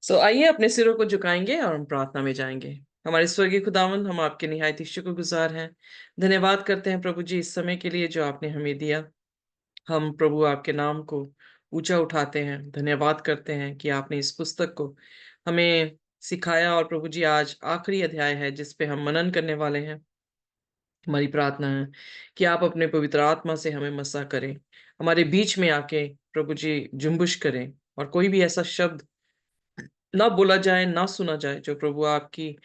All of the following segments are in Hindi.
आइए अपने सिरों को झुकाएंगे और हम प्रार्थना में जाएंगे। हमारे स्वर्गीय खुदावंद, हम आपके निहायत ही शुक्रगुजार हैं। धन्यवाद करते हैं प्रभु जी इस समय के लिए जो आपने हमें दिया। हम प्रभु आपके नाम को ऊंचा उठाते हैं, धन्यवाद करते हैं कि आपने इस पुस्तक को हमें सिखाया। और प्रभु जी आज आखिरी अध्याय है जिस पे हम मनन करने वाले हैं। हमारी प्रार्थना है कि आप अपने पवित्र आत्मा से हमें मसा करें, हमारे बीच में आके प्रभु जी जुम्बिश करें, और कोई भी ऐसा शब्द ना बोला जाए, ना सुना जाए जो प्रभु आपकी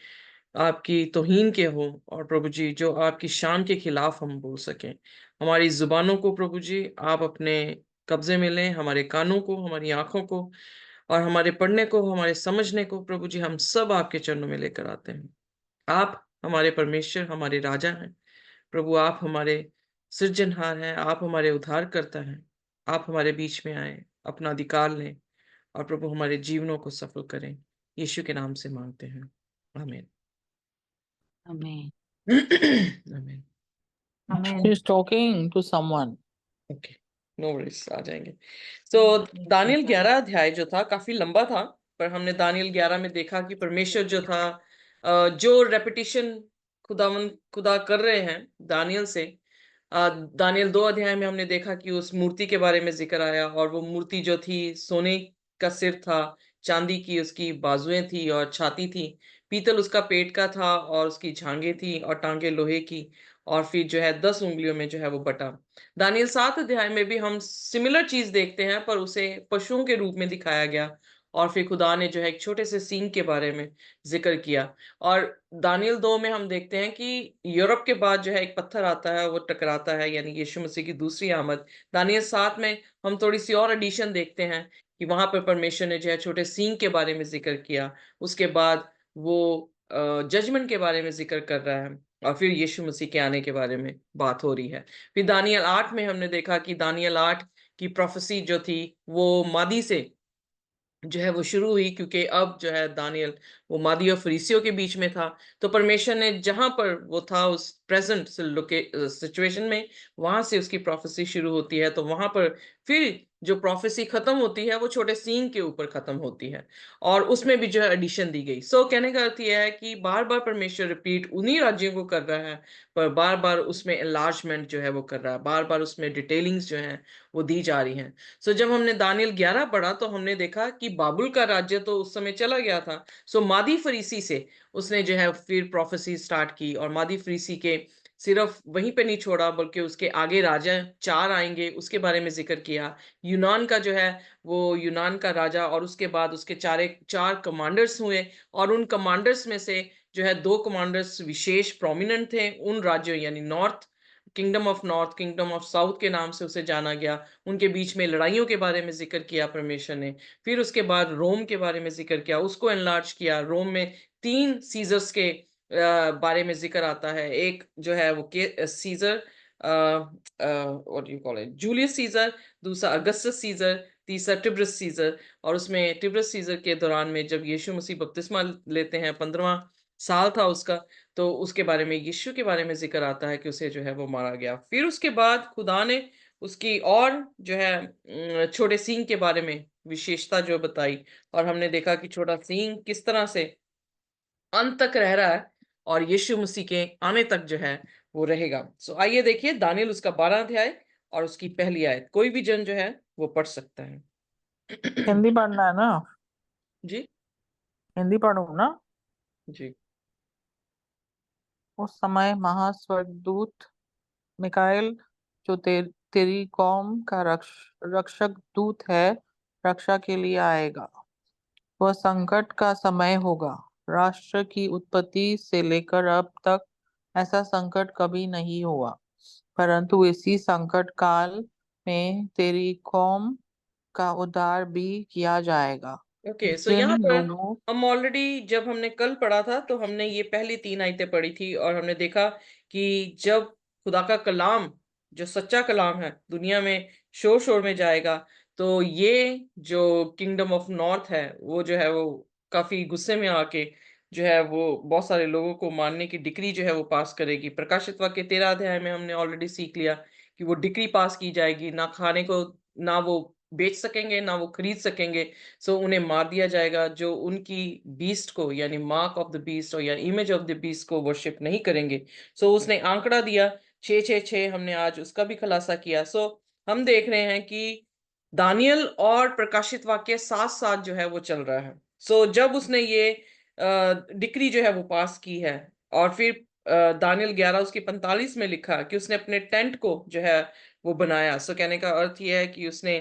आपकी तौहीन के हो, और प्रभु जी जो आपकी शान के खिलाफ हम बोल सकें। हमारी जुबानों को प्रभु जी आप अपने कब्जे में लें, हमारे कानों को, हमारी आंखों को, और हमारे पढ़ने को, हमारे समझने को प्रभु जी हम सब आपके चरणों में लेकर आते हैं। आप हमारे परमेश्वर, हमारे राजा हैं प्रभु। आप हमारे सृजनहार हैं, आप हमारे उद्धार करता हैं। आप हमारे बीच में आए, अपना अधिकार लें, और प्रभु हमारे जीवनों को सफल करें। यीशु के नाम से मांगते हैं, आमीन। Amen. आमीन। She is talking to someone. Okay, no worries, आ जाएंगे। तो दानियल 11 अध्याय जो था काफी लंबा था, पर हमने दानियल 11 में देखा कि परमेश्वर जो था, जो रेपिटिशन खुदा कर रहे हैं दानियल से। दानियल 2 अध्याय में हमने देखा कि उस मूर्ति के बारे में जिक्र आया, और वो मूर्ति जो थी सोने का सिर था, चांदी की उसकी बाजुएं थी और छाती थी, पीतल उसका पेट का था, और उसकी झांगे थी और टांगे लोहे की, और फिर जो है 10 उंगलियों में जो है वो बटा। दानियल 7 अध्याय में भी हम सिमिलर चीज देखते हैं, पर उसे पशुओं के रूप में दिखाया गया, और फिर खुदा ने जो है एक छोटे से सींग के बारे में जिक्र किया। और दानियल 2 में हम देखते हैं कि यूरोप के बाद जो है एक पत्थर आता है, वो टकराता है, यानी यीशु मसीह की दूसरी आमद। दानियल 7 में हम थोड़ी सी और एडिशन देखते हैं कि वहां पर परमेश्वर ने जो है छोटे सींग के बारे में जिक्र किया। उसके बाद वो जजमेंट के बारे में जिक्र कर रहा है, और फिर यीशु मसीह के आने के बारे में बात हो रही है। फिर दानियल 8 में हमने देखा कि दानियल 8 की प्रोफेसी जो थी वो मादी से जो है वो शुरू हुई, क्योंकि अब जो है दानियल वो मादी और फरीसियों के बीच में था। तो परमेश्वर ने जहां पर वो था उस प्रेजेंट सिचुएशन में, वहां से उसकी प्रोफेसी शुरू होती है। तो वहां पर फिर जो प्रोफेसी खत्म होती है वो छोटे सीन के ऊपर खत्म होती है, और उसमें भी जो है एडिशन दी गई। कहने का अर्थ यह है कि बार बार परमेश्वर रिपीट उन्हीं राज्यों को कर रहा है, पर बार बार उसमें एनलार्जमेंट जो है वो कर रहा है, बार बार उसमें डिटेलिंग्स जो है वो दी जा रही हैं। जब हमने दानियल 11 पढ़ा तो हमने देखा कि बाबुल का राज्य तो उस समय चला गया था। मादी फरीसी से उसने जो है फिर प्रोफेसी स्टार्ट की, और मादी फरीसी के सिर्फ वहीं पे नहीं छोड़ा, बल्कि उसके आगे राजा 4 आएंगे उसके बारे में जिक्र किया। यूनान का जो है वो यूनान का राजा, और उसके बाद उसके चार कमांडर्स हुए, और उन कमांडर्स में से जो है 2 कमांडर्स विशेष प्रोमिनेंट थे उन राज्यों, यानी north north, kingdom of south के नाम से उसे जाना गया। उनके बीच में लड़ाइयों के बारे में जिक्र किया परमेश्वर ने। फिर उसके बाद रोम के बारे में जिक्र किया, उसको एनलार्ज किया। रोम में 3 सीजर्स के बारे में जिक्र आता है। एक जो है वो Caesar, what you call it, Julius Caesar. दूसरा अगस्टस सीजर। तीसरा टिब्रस सीजर। और उसमें टिब्रस सीजर के दौरान में जब यीशु मसीह बपतिस्मा लेते हैं, 15वां साल था उसका, तो उसके बारे में, यीशु के बारे में जिक्र आता है कि उसे जो है वो मारा गया। फिर उसके बाद खुदा ने उसकी और जो है छोटे सींग के बारे में विशेषता जो बताई, और हमने देखा कि छोटा सींग किस तरह से अंत तक रह रहा है, और यीशु मसीह के आने तक जो है वो रहेगा। आइए देखिए दानियल उसका 12 अध्याय और उसकी पहली आयत। कोई भी जन जो है वो पढ़ सकता है। हिंदी पढ़ना है ना? जी हिंदी पढ़ू ना? जी। उस समय महास्वर्गदूत मिकाएल, जो तेरी कौम का रक्षक दूत है, रक्षा के लिए आएगा। वह संकट का समय होगा। राष्ट्र की उत्पत्ति से लेकर अब तक ऐसा संकट कभी नहीं हुआ, परंतु इसी संकट काल में तेरी कौम का उद्धार भी किया जाएगा। ओके, जिन यहाँ पर लोगों हम ऑलरेडी, जब हमने कल पढ़ा था तो हमने ये पहली 3 आयतें पढ़ी थी, और हमने देखा कि जब खुदा का कलाम, जो सच्चा कलाम है, दुनिया में शोर शोर में जाएगा, तो ये जो किंगडम ऑफ नॉर्थ है वो जो है वो काफी गुस्से में आके जो है वो बहुत सारे लोगों को मारने की डिक्री जो है वो पास करेगी। प्रकाशित वाक्य 13 अध्याय में हमने ऑलरेडी सीख लिया कि वो डिक्री पास की जाएगी, ना खाने को, ना वो बेच सकेंगे, ना वो खरीद सकेंगे। सो उन्हें मार दिया जाएगा, जो उनकी बीस्ट को यानी मार्क ऑफ द बीस्ट और या इमेज ऑफ द बीस्ट को वर्शिप नहीं करेंगे। सो उसने आंकड़ा दिया 666, हमने आज उसका भी खुलासा किया। सो हम देख रहे हैं कि दानियल और प्रकाशित वाक्य साथ साथ जो है वो चल रहा है। सो जब उसने ये डिक्री जो है वो पास की है, और फिर दानियल 11 उसकी 45 में लिखा कि उसने अपने टेंट को जो है वो बनाया। सो कहने का अर्थ ये है कि उसने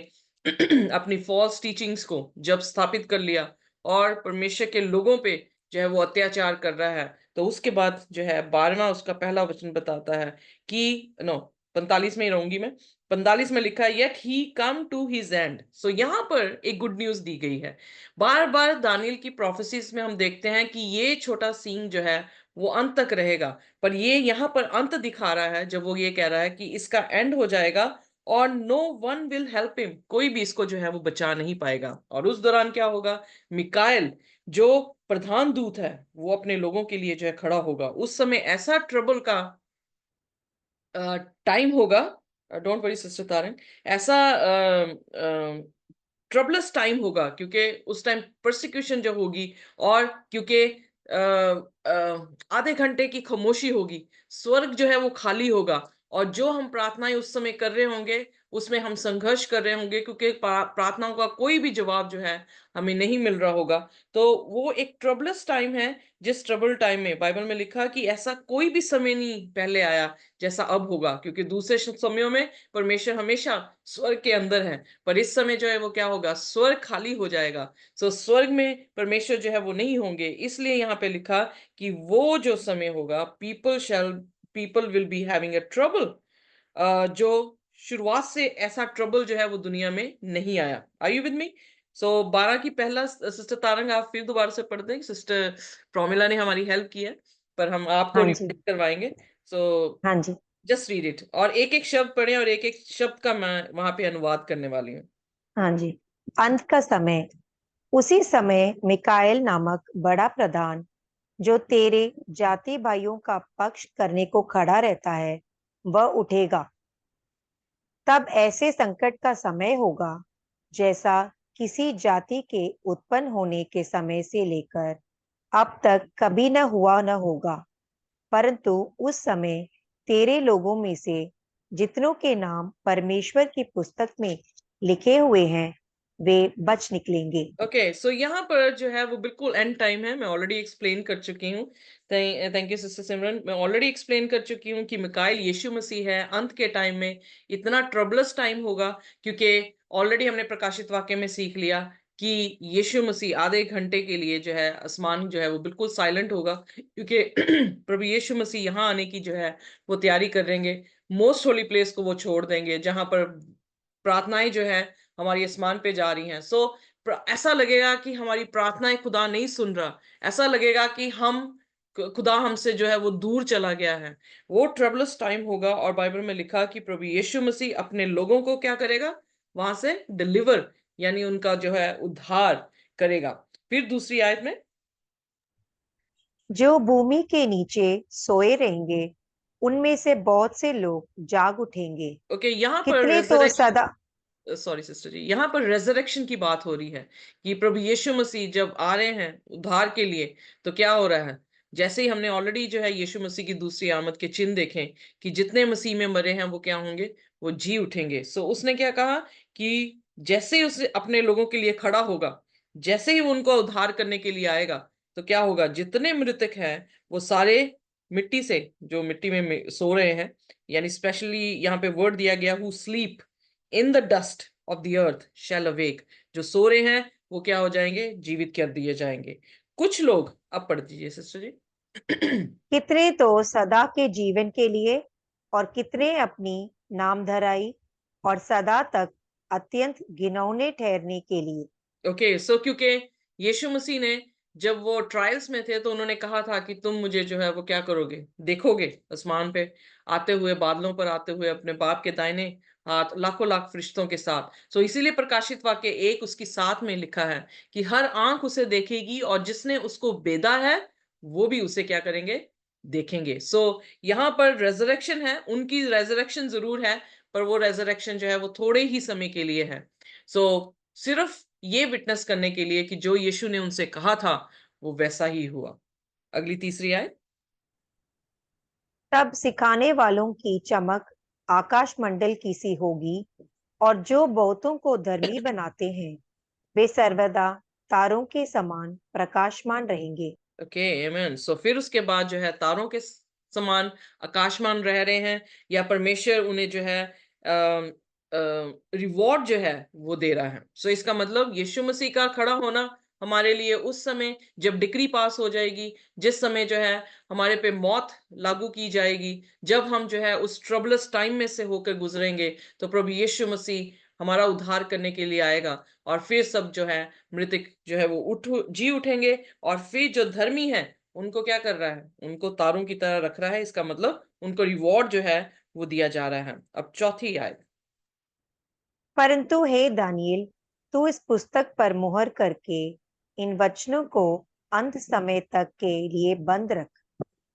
अपनी फॉल्स टीचिंग्स को जब स्थापित कर लिया और परमेश्वर के लोगों पे जो है वो अत्याचार कर रहा है, तो उसके बाद जो है 12वां उसका पहला वचन बताता है कि नो 45 में ही रहूंगी मैं। 45 में लिखा है, yet he come to his end. So यहाँ पर एक गुड न्यूज दी गई है। बार बार दानियल की प्रोफेसीज में हम देखते हैं कि ये छोटा सींग जो है वो अंत तक रहेगा, पर ये यहाँ पर अंत दिखा रहा है जब वो ये कह रहा है कि इसका एंड हो जाएगा और no one will help him, कोई भी इसको जो है वो बचा नहीं पाएगा। और उस दौरान क्या होगा, मिकाएल जो प्रधान दूत है वो अपने लोगों के लिए जो है खड़ा होगा। उस समय ऐसा ट्रबल का टाइम होगा, डोंट वरी सिस्टर तारन, ऐसा ट्रबलस टाइम होगा, क्योंकि उस टाइम परसिक्यूशन जो होगी, और क्योंकि आधे घंटे की खामोशी होगी, स्वर्ग जो है वो खाली होगा, और जो हम प्रार्थनाएं उस समय कर रहे होंगे उसमें हम संघर्ष कर रहे होंगे, क्योंकि प्रार्थनाओं का कोई भी जवाब जो है हमें नहीं मिल रहा होगा। तो वो एक ट्रबलस टाइम है, जिस ट्रबल टाइम में बाइबल में लिखा कि ऐसा कोई भी समय नहीं पहले आया जैसा अब होगा, क्योंकि दूसरे समयों में परमेश्वर हमेशा स्वर्ग के अंदर है, पर इस समय जो है वो क्या होगा, स्वर्ग खाली हो जाएगा। सो स्वर्ग में परमेश्वर जो है वो नहीं होंगे, इसलिए यहाँ पे लिखा कि वो जो समय होगा, people will be having a trouble, जो शुरुआत से ऐसा ट्रबल जो है वो दुनिया में नहीं आया। Are you with me? So 12 की पहला, सिस्टर तारंग आप फिर दोबारा से पढ़ दें, सिस्टर प्रोमिला ने हमारी हेल्प की है, पर हम आपको हाँ जी। रिपीट करवाएंगे। सो हाँ जी। जस्ट रीड इट, और एक एक शब्द पढ़ें, और एक एक शब्द का मैं वहां पे अनुवाद करने वाली हूँ। हाँ जी। अंत का समय। उसी समय मिकाएल नामक बड़ा प्रधान, जो तेरे जाति भाइयों का पक्ष करने को खड़ा रहता है, वह उठेगा। तब ऐसे संकट का समय होगा जैसा किसी जाति के उत्पन्न होने के समय से लेकर अब तक कभी न हुआ न होगा। परंतु उस समय तेरे लोगों में से जितनों के नाम परमेश्वर की पुस्तक में लिखे हुए हैं, वे बच निकलेंगे। ओके, सो यहाँ पर जो है वो बिल्कुल एंड टाइम है, मैं ऑलरेडी एक्सप्लेन कर चुकी हूँ। थैंक यू सिस्टर सिमरन, मैं ऑलरेडी एक्सप्लेन कर चुकी हूँ कि मिकाइल यीशु मसीह है। अंत के टाइम में इतना ट्रबलस टाइम होगा, क्योंकि ऑलरेडी हमने प्रकाशित वाक्य में सीख लिया कि यीशु मसीह आधे घंटे के लिए जो है आसमान जो है वो बिल्कुल साइलेंट होगा, क्योंकि प्रभु यीशु मसीह यहाँ आने की जो है वो तैयारी कर रहेंगे। मोस्ट होली प्लेस को वो छोड़ देंगे, जहां पर प्रार्थनाएं जो है हमारी आसमान पे जा रही हैं। सो ऐसा लगेगा कि हमारी प्रार्थनाएं खुदा नहीं सुन रहा, ऐसा लगेगा कि खुदा हमसे जो है वो दूर चला गया है। वो ट्रबलस टाइम होगा, और बाइबल में लिखा कि प्रभु यीशु मसीह अपने लोगों को क्या करेगा, वहां से डिलीवर, यानी उनका जो है उद्धार करेगा। फिर दूसरी आयत में, जो भूमि के नीचे सोए रहेंगे, उनमें से बहुत से लोग जाग उठेंगे। ओके, यहाँ पर कितने तो रेजरेक्शन, सदा। सॉरी सिस्टर जी, यहाँ पर रेजरेक्शन की बात हो रही है कि प्रभु यीशु मसीह जब आ रहे हैं उद्धार के लिए, तो क्या हो रहा है। जैसे ही हमने ऑलरेडी जो है यीशु मसीह की दूसरी आमद के चिन्ह देखे कि जितने मसीह में मरे हैं वो क्या होंगे, वो जी उठेंगे। सो उसने क्या कहा कि जैसे ही उसे अपने लोगों के लिए खड़ा होगा, जैसे ही वो उनको उद्धार करने के लिए आएगा, तो क्या होगा, जितने मृतक हैं वो सारे मिट्टी से, जो मिट्टी में सो रहे हैं, यानी स्पेशली यहाँ पे वर्ड दिया गया who sleep in the dust of the earth shall awake, जो सो रहे हैं वो क्या हो जाएंगे, जीवित कर दिए जाएंगे। कुछ लोग, अब पढ़ दीजिए सिस्टर जी। कितने तो सदा के जीवन के लिए, और कितने अपनी नामधराई और सदा तक अत्यंत घिनौने ठहरने के लिए। ओके, सो क्योंकि यीशु मसीह ने जब वो ट्रायल्स में थे, तो उन्होंने कहा था कि तुम मुझे जो है वो क्या करोगे, देखोगे आसमान पे आते हुए, बादलों पर आते हुए अपने बाप के दाहिने हाथ लाखों लाख फरिश्तों के साथ। सो इसीलिए प्रकाशित वाक्य 1 उसकी 7 में लिखा है कि हर आंख उसे देखेगी, और जिसने उसको बेदा है वो भी उसे क्या करेंगे, देखेंगे। सो यहाँ पर रेजरेक्शन है, उनकी रेजरेक्शन जरूर है, पर वो रेजरेक्शन जो है वो थोड़े ही समय के लिए है। सो सिर्फ ये विटनेस करने के लिए कि जो यीशु ने उनसे कहा था वो वैसा ही हुआ। अगली तीसरी आयत। तब सिखाने वालों की चमक आकाश मंडल की सी होगी, और जो बहुतों को धर्मी बनाते हैं वे सर्वदा तारों के समान प्रकाशमान रहेंगे। ओके, आमेन। सो फिर उसके बाद जो है तारों के समान आकाशमान रह रहे हैं, या परमेश्वर उन्हें जो है रिवॉर्ड जो है वो दे रहा है। सो इसका मतलब यीशु मसीह का खड़ा होना हमारे लिए उस समय जब डिक्री पास हो जाएगी, जिस समय जो है हमारे पे मौत लागू की जाएगी, जब हम जो है उस ट्रबलस टाइम में से होकर गुजरेंगे, तो प्रभु यीशु मसीह हमारा उद्धार करने के लिए आएगा, और फिर सब जो है मृतक जो है वो जी उठेंगे, और फिर जो धर्मी है उनको क्या कर रहा है, उनको तारों की तरह रख रहा है। इसका मतलब उनको रिवॉर्ड जो है वो दिया जा रहा है। अब चौथी आयत। परंतु हे दानियेल, तू इस पुस्तक पर मुहर करके इन वचनों को अंत समय तक के लिए बंद रख।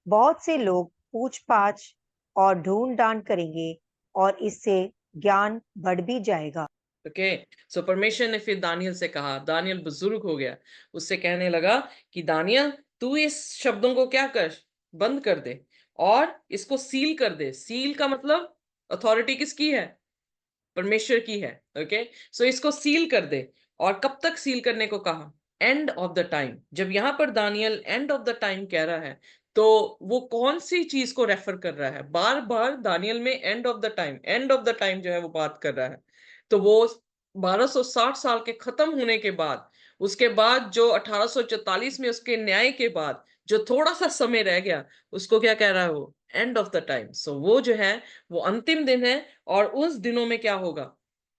बहुत से लोग पूछ पाछ और ढूंढ डांड करेंगे, और इससे ज्ञान बढ़ भी जाएगा। ओके, सो परमेश्वर ने फिर दानियल से कहा, दानियल बुजुर्ग हो गया, उससे कहने लगा कि दानियल तू इस शब्दों को क्या कर, बंद कर दे और इसको सील कर दे। सील का मतलब अथॉरिटी किसकी है, परमेश्वर की है। ओके, सो इसको सील कर दे। और कब तक सील करने को कहा, एंड ऑफ द टाइम। जब यहां पर Daniel end of the time कह रहा है, तो वो कौन सी चीज को रेफर कर रहा है, बार बार दानियल में and of the time, and of the time जो है वो बात कर रहा है। तो वो 1260 साल के खत्म होने के बाद, उसके बाद जो 1844 में उसके न्याय के बाद जो थोड़ा सा समय रह गया, उसको क्या कह रहा है वो, एंड ऑफ द टाइम। सो वो जो है वो अंतिम दिन है, और उस दिनों में क्या होगा,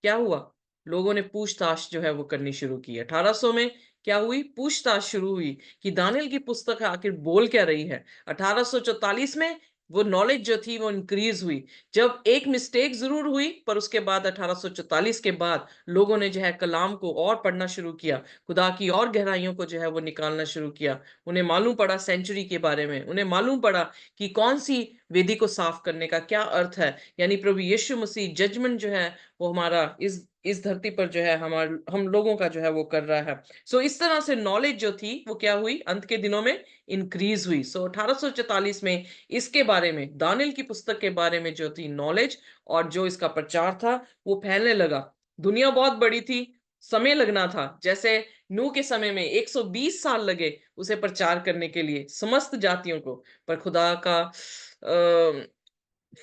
क्या हुआ, लोगों ने पूछताछ जो है वो करनी शुरू की। 1800 में क्या हुई, पूछताछ शुरू हुई कि दानियल की पुस्तक आखिर बोल क्या रही है। 1844 में वो नॉलेज जो थी वो इंक्रीज हुई, जब एक मिस्टेक जरूर हुई, पर उसके बाद 1844 के बाद लोगों ने जो है कलाम को और पढ़ना शुरू किया, खुदा की और गहराइयों को जो है वो निकालना शुरू किया। उन्हें मालूम पड़ा सेंचुरी के बारे में, उन्हें मालूम पड़ा कि कौन सी वेदी को साफ करने का क्या अर्थ है, यानी प्रभु यीशु मसीह जजमेंट जो है वो हमारा इस धरती पर जो है हम लोगों का जो है वो कर रहा है। सो इस तरह से नॉलेज जो थी वो क्या हुई, अंत के दिनों में इंक्रीज हुई। सो 1844 में इसके बारे में, दानियल की पुस्तक के बारे में जो थी नॉलेज और जो इसका प्रचार था वो फैलने लगा। दुनिया बहुत बड़ी थी, समय लगना था। जैसे नूह के समय में 120 साल लगे उसे प्रचार करने के लिए समस्त जातियों को, पर खुदा का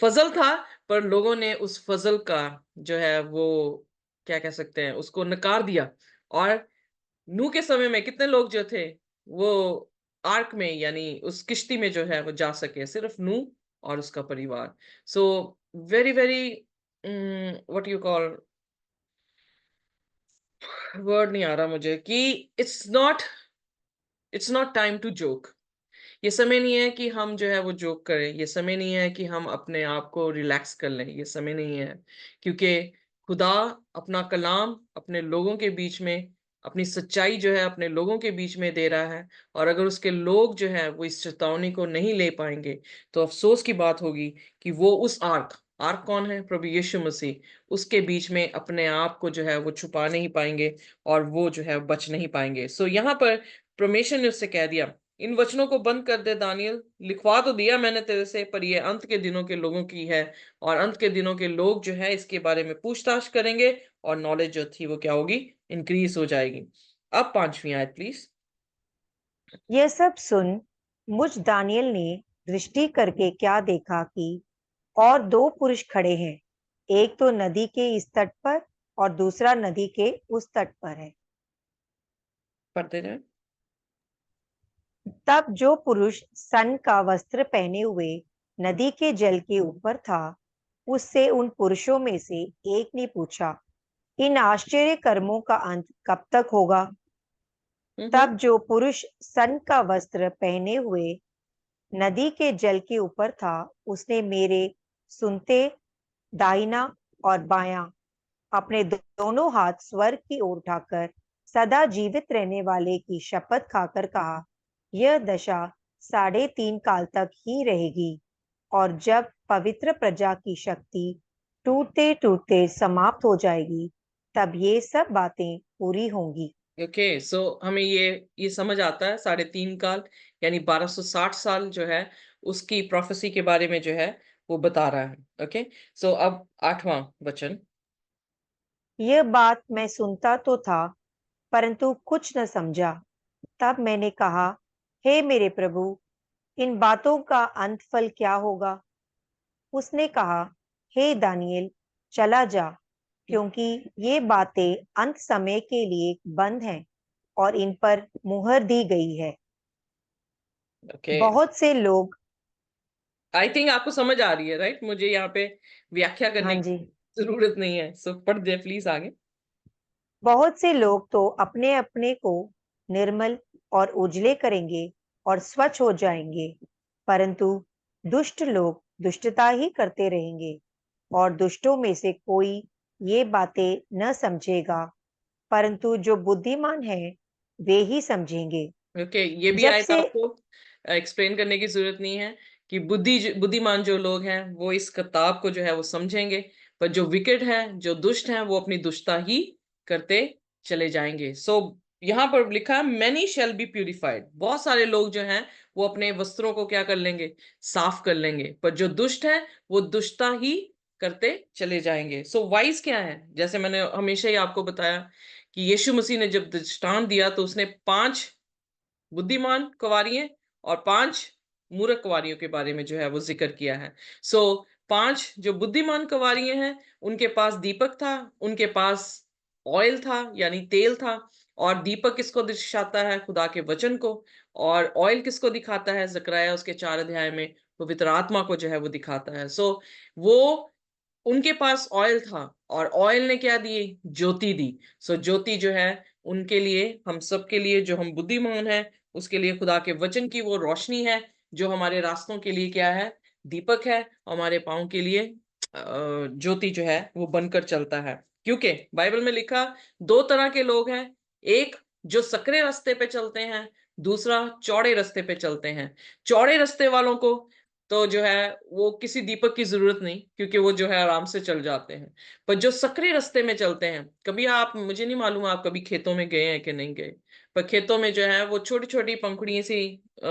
फजल था, पर लोगों ने उस फजल का जो है वो क्या कह सकते हैं, उसको नकार दिया। और नूह के समय में कितने लोग जो थे वो आर्क में, यानी उस किश्ती में जो है वो जा सके, सिर्फ नूह और उसका परिवार। So very very what you call, word नहीं आ रहा मुझे, कि it's not time to joke. ये समय नहीं है कि हम जो है वो जोक करें, ये समय नहीं है कि हम अपने आप को रिलैक्स कर लें, ये समय नहीं है। क्योंकि खुदा अपना कलाम अपने लोगों के बीच में, अपनी सच्चाई जो है अपने लोगों के बीच में दे रहा है, और अगर उसके लोग जो है वो इस चेतावनी को नहीं ले पाएंगे, तो अफसोस की बात होगी कि वो उस आर्क, आर्क कौन है, प्रभु यीशु मसीह, उसके बीच में अपने आप को जो है वो छुपा नहीं पाएंगे, और वो जो है बच नहीं पाएंगे। सो यहाँ पर परमेश्वर ने उससे कह दिया, इन वचनों को बंद कर दे दानियल, लिखवा तो दिया मैंने तेरे से, पर ये अंत के दिनों के लोगों की है, और अंत के दिनों के लोग जो है इसके बारे में पूछताछ करेंगे, और नॉलेज जो थी वो क्या होगी, इंक्रीज हो जाएगी। अब पांचवी आयत प्लीज। यह सब सुन मुझ दानियल ने दृष्टि करके क्या देखा कि और दो पुरुष खड़े हैं, एक तो नदी के इस तट पर और दूसरा नदी के उस तट पर है। पढ़ते जाए। तब जो पुरुष सन का वस्त्र पहने हुए नदी के जल के ऊपर था, उससे उन पुरुषों में से एक ने पूछा, इन आश्चर्य कर्मों का अंत कब तक होगा? तब जो पुरुष सन का वस्त्र पहने हुए नदी के जल के ऊपर था, उसने मेरे सुनते दाहिना और बायां अपने दोनों हाथ स्वर्ग की ओर उठाकर सदा जीवित रहने वाले की शपथ खाकर कहा, यह दशा 3.5 काल तक ही रहेगी, और जब पवित्र प्रजा की शक्ति टूटते टूटते समाप्त हो जाएगी, तब ये सब बातें पूरी होंगी। ओके, सो हमें ये समझ आता है 3.5 साल यानी 1260 साल जो है उसकी प्रोफेसी के बारे में जो है वो बता रहा है। ओके, सो अब 8वां वचन। यह बात मैं सुनता तो था, परंतु कुछ न समझा। तब मैंने कहा, हे मेरे प्रभु, इन बातों का अंत फल क्या होगा? उसने कहा, हे दानियेल, चला जा, क्योंकि ये बातें अंत समय के लिए बंद हैं और इन पर मुहर दी गई है। ओके, बहुत से लोग, आई थिंक आपको समझ आ रही है, राइट? मुझे यहाँ पे व्याख्या हाँ करने की जी, जरूरत नहीं है, सो पढ़ दे प्लीज आगे। बहुत से लोग तो अपने अपने को निर्मल और उजले करेंगे और स्वच्छ हो जाएंगे, परंतु दुष्ट लोग दुष्टता ही करते रहेंगे। और दुष्टों में से कोई ये बातें न समझेगा, परंतु जो बुद्धिमान है वे ही समझेंगे। ओके, ये भी जब आयत से आपको एक्सप्लेन करने की जरूरत नहीं है कि बुद्धिमान जो लोग हैं वो इस किताब को जो है वो समझेंगे, पर जो विकेट है, जो दुष्ट हैं, वो अपनी दुष्टता ही करते चले जाएंगे। सो यहाँ पर लिखा है मैनी शैल बी प्यूरिफाइड, बहुत सारे लोग जो हैं वो अपने वस्त्रों को क्या कर लेंगे? साफ कर लेंगे, पर जो दुष्ट है वो दुष्टता ही करते चले जाएंगे। सो वाइज क्या है? जैसे मैंने हमेशा ही आपको बताया कि यीशु मसीह ने जब दृष्टांत दिया तो उसने 5 बुद्धिमान कुंवारियां और 5 मूर्ख कुंवारियों के बारे में जो है वो जिक्र किया है। सो 5 जो बुद्धिमान कुंवारियां हैं उनके पास दीपक था, उनके पास ऑयल था यानी तेल था। और दीपक किसको दर्शाता है? खुदा के वचन को। और ऑयल किसको दिखाता है? जकरयाह उसके 4 अध्याय में पवित्र आत्मा को जो है वो दिखाता है। सो वो उनके पास ऑयल था और ऑयल ने क्या दिए? ज्योति दी। सो ज्योति जो है उनके लिए, हम सब के लिए जो हम बुद्धिमान हैं उसके लिए खुदा के वचन की वो रोशनी है जो हमारे रास्तों के लिए क्या है? दीपक है। हमारे पाँव के लिए ज्योति जो है वो बनकर चलता है। क्योंकि बाइबल में लिखा 2 तरह के लोग हैं, एक जो सकरे रास्ते पे चलते हैं, दूसरा चौड़े रास्ते पे चलते हैं। चौड़े रास्ते वालों को तो जो है वो किसी दीपक की जरूरत नहीं, क्योंकि वो जो है आराम से चल जाते हैं। पर जो सकरे रास्ते में चलते हैं, कभी आप, मुझे नहीं मालूम आप कभी खेतों में गए हैं कि नहीं गए, पर खेतों में जो है वो छोटी छोटी पंखुड़ियां सी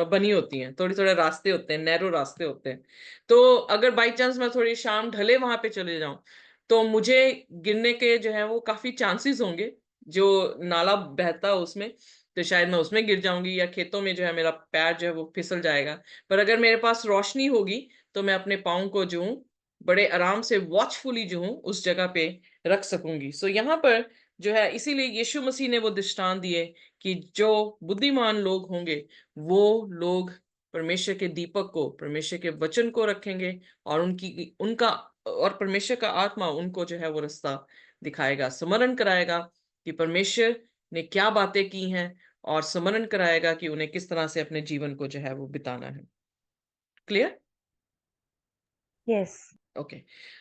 बनी होती हैं, थोड़े थोड़े रास्ते होते हैं, नैरो रास्ते होते हैं। तो अगर बाई चांस मैं थोड़ी शाम ढले वहां पे चले जाऊं तो मुझे गिरने के जो है वो काफी चांसेस होंगे। जो नाला बहता है उसमें, तो शायद मैं उसमें गिर जाऊंगी, या खेतों में जो है मेरा पैर जो है वो फिसल जाएगा। पर अगर मेरे पास रोशनी होगी तो मैं अपने पाँव को जो हूँ बड़े आराम से वॉचफुली जो हूँ उस जगह पे रख सकूंगी। सो यहाँ पर जो है इसीलिए यीशु मसीह ने वो दृष्टांत दिए कि जो बुद्धिमान लोग होंगे वो लोग परमेश्वर के दीपक को, परमेश्वर के वचन को रखेंगे, और उनका और परमेश्वर का आत्मा उनको जो है वो रास्ता दिखाएगा, स्मरण कराएगा कि परमेश्वर ने क्या बातें की हैं, और स्मरण कराएगा कि उन्हें किस तरह से अपने जीवन को जो है वो बिताना है। क्लियर? यस। ओके,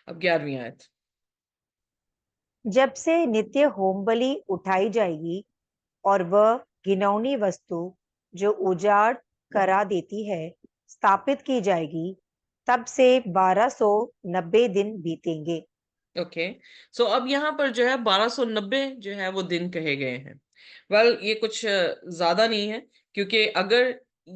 अब 11वीं आयत। जब से नित्य होम बलि उठाई जाएगी और वह घिनौनी वस्तु जो उजाड़ करा देती है स्थापित की जाएगी, तब से 1290 दिन बीतेंगे। ओके, सो अब यहाँ पर जो है 1290 जो है वो दिन कहे गए हैं। वेल, ये कुछ ज्यादा नहीं है, क्योंकि अगर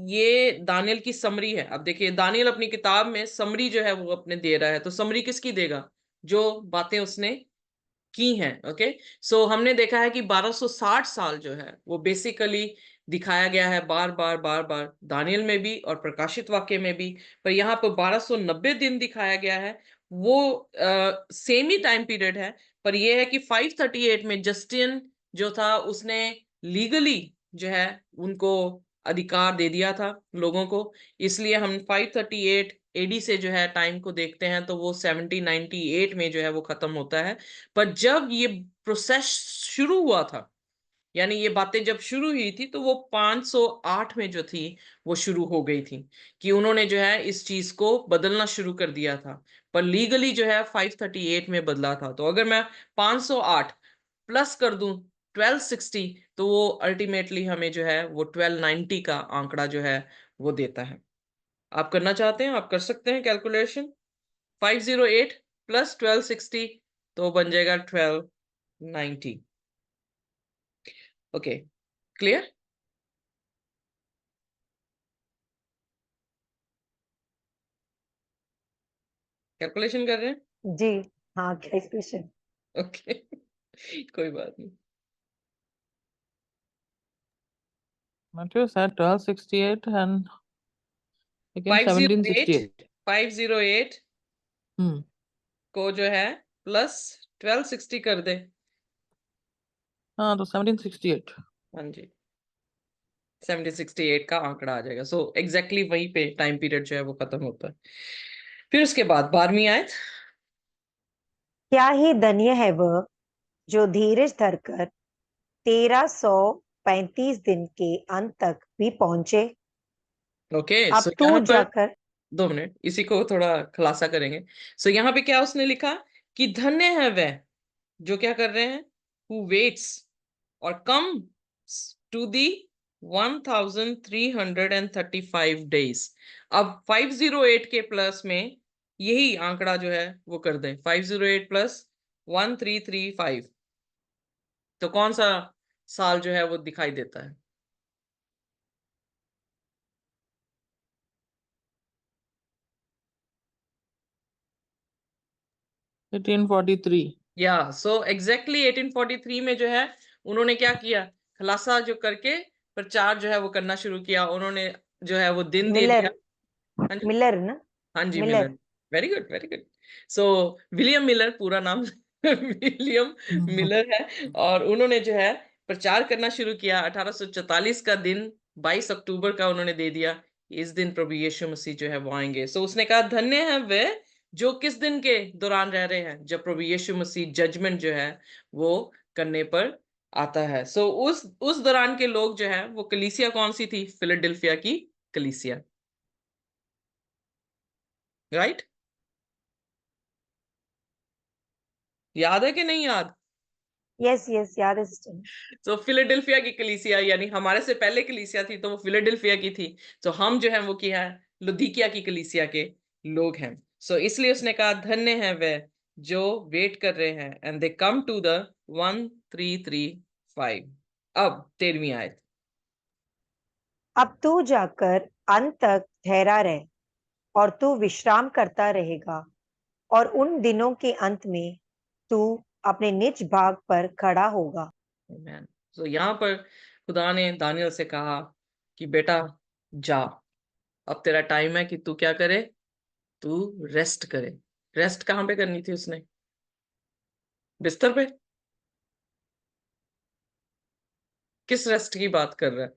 ये दानियल की समरी है, अब देखिए दानियल अपनी किताब में समरी जो है वो अपने दे रहा है, तो समरी किसकी देगा? जो बातें उसने की हैं। ओके, सो हमने देखा है कि 1260 साल जो है वो बेसिकली दिखाया गया है बार बार बार बार, दानियल में भी और प्रकाशित वाक्य में भी। पर यहाँ पर 1290 दिन दिखाया गया है। वो सेम ही टाइम पीरियड है, पर यह है कि 538 में जस्टिन जो था उसने लीगली जो है उनको अधिकार दे दिया था लोगों को। इसलिए हम 538 एडी से जो है टाइम को देखते हैं तो वो 1798 में जो है वो खत्म होता है। पर जब ये प्रोसेस शुरू हुआ था, यानी ये बातें जब शुरू हुई थी, तो वो 508 में जो थी वो शुरू हो गई थी, कि उन्होंने जो है इस चीज को बदलना शुरू कर दिया था। पर लीगली जो है 538 में बदला था। तो अगर मैं 508 प्लस कर दूं 1260, तो वो अल्टीमेटली हमें जो है वो 1290 का आंकड़ा जो है वो देता है। आप करना चाहते हैं, आप कर सकते हैं कैलकुलेशन। 508 प्लस 1260 तो बन जाएगा 1290। 90. Okay, clear? कैलकुलेशन कर रहे हैं? जी हाँ, कैलकुलेशन। ओके कोई बात नहीं। Matthew said 1268 and again 1768. 508 Hmm. को जो है प्लस 1260 कर दे। हाँ तो 1768. हाँ जी, 1768 का आंकड़ा आ जाएगा। सो एग्जैक्टली वहीं पे टाइम पीरियड जो है वो खत्म होता है। फिर उसके बाद 12वीं आयत। क्या ही धन्य है वह जो धीरज धरकर 1335 दिन के अंत तक भी पहुंचे। ओके, अब सो तू यहाँ पर जाकर 2 मिनट इसी को थोड़ा खुलासा करेंगे। सो यहाँ पे क्या उसने लिखा कि धन्य है वह जो क्या कर रहे हैं, who waits और comes to the 1335 days। अब 508 के प्लस में यही आंकड़ा जो है वो कर दें, 508 प्लस 1335, तो कौन सा साल जो है वो दिखाई देता है? या सो एग्जैक्टली 1843 में जो है उन्होंने क्या किया, खुलासा जो करके प्रचार जो है वो करना शुरू किया। उन्होंने जो है वो दिन दे मिलर, दिया। हाँ जी, मिलर ना, हाँ जी, Miller. Miller. Very good, very good. So William Miller पूरा नाम विलियम मिलर है। और उन्होंने जो है प्रचार करना शुरू किया। 1844 का दिन 22 अक्टूबर का उन्होंने दे दिया, इस दिन प्रभु यीशु मसीह जो है वो आएंगे। सो उसने कहा धन्य है वे जो किस दिन के दौरान रह रहे हैं, जब प्रभु यीशु मसीह जजमेंट जो है वो करने पर आता है। सो उस दौरान के लोग जो है वो कलीसिया कौन सी थी? फिलाडेल्फिया की कलीसिया, राइट? याद है कि नहीं याद? यस यस, याद है सिस्टर। तो फिलाडेल्फिया की कलीसिया, यानी हमारे से पहले कलीसिया थी तो वो फिलाडेल्फिया की थी। तो हम जो है वो क्या है, लुदीकिया की कलीसिया के लोग हैं। सो इसलिए उसने कहा धन्य है वे जो वेट कर रहे हैं, and they come to the 1335। अब 13वीं आयत। अब तू जाकर अंत तक ठहरा रहे और तू विश्राम करता रहेगा, और उन दिनों के अंत में तू अपने निज भाग पर खड़ा होगा। आमीन। सो यहाँ पर खुदा ने दानियल से कहा कि बेटा जा, अब तेरा टाइम है कि तू क्या करे, तू रेस्ट करे। रेस्ट कहाँ पे करनी थी उसने? बिस्तर पे? किस रेस्ट की बात कर रहा है?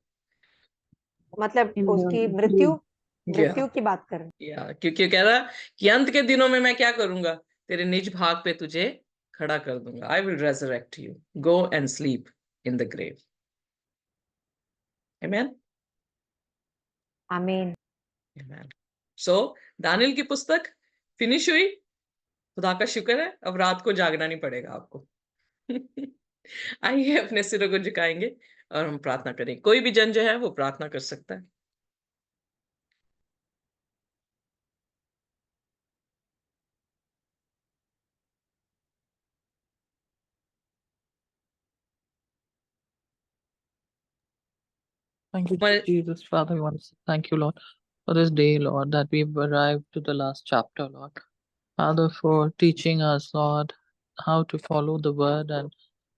मतलब In उसकी the मृत्यु, grave. या मृत्यु की बात कर रहे हैं। क्योंकि कह रहा कि अंत के दिनों में मैं क्या करूंगा, तेरे निज भाग पे तुझे खड़ा कर दूंगा। I will resurrect you, go and sleep in the grave. आमीन, आमीन। आमीन। सो दानियल की पुस्तक फिनिश हुई। खुदा का शुक्र है, अब रात को जागना नहीं पड़ेगा आपको। आइए अपने सिरों को झुकाएंगे और हम प्रार्थना करें। कोई भी जन जो है वो प्रार्थना कर सकता है। Thank you, हमारे Jesus. Father, we want to say thank you, Lord, for this day, Lord, that we've arrived to the last chapter, Lord. Father, for teaching us, Lord, how to follow the word and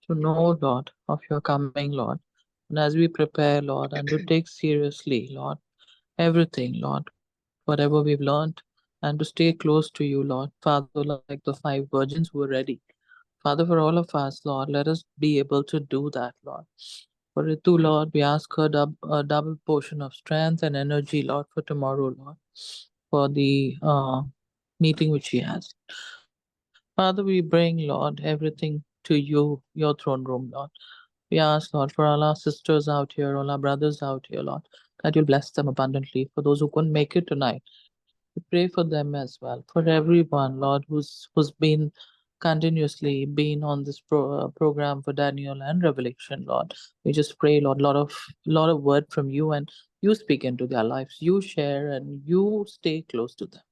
to know, Lord, of your coming, Lord. And as we prepare, Lord, and to take seriously, Lord, everything, Lord, whatever we've learned, and to stay close to you, Lord. Father, like the 5 virgins who were ready. Father, for all of us, Lord, let us be able to do that, Lord. For Ritu, Lord, we ask her a double portion of strength and energy, Lord, for tomorrow, Lord, for the meeting which she has. Father, we bring, Lord, everything to you, your throne room, Lord. We ask, Lord, for all our sisters out here, all our brothers out here, Lord, that you'll bless them abundantly. For those who couldn't make it tonight, we pray for them as well. For everyone, Lord, who's been continuously been on this program for Daniel and Revelation, Lord. We just pray, Lord, lot of word from you, and you speak into their lives. You share and you stay close to them.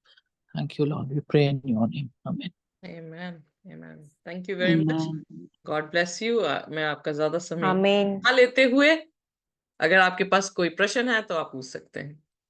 Thank you, Lord. We pray in your name. Amen. Amen. Amen. Thank you very much. Amen. God bless you. मैं आपका ज्यादा समय आमीन। ना लेते हुए, अगर आपके पास कोई प्रश्न है तो आप पूछ सकते हैं।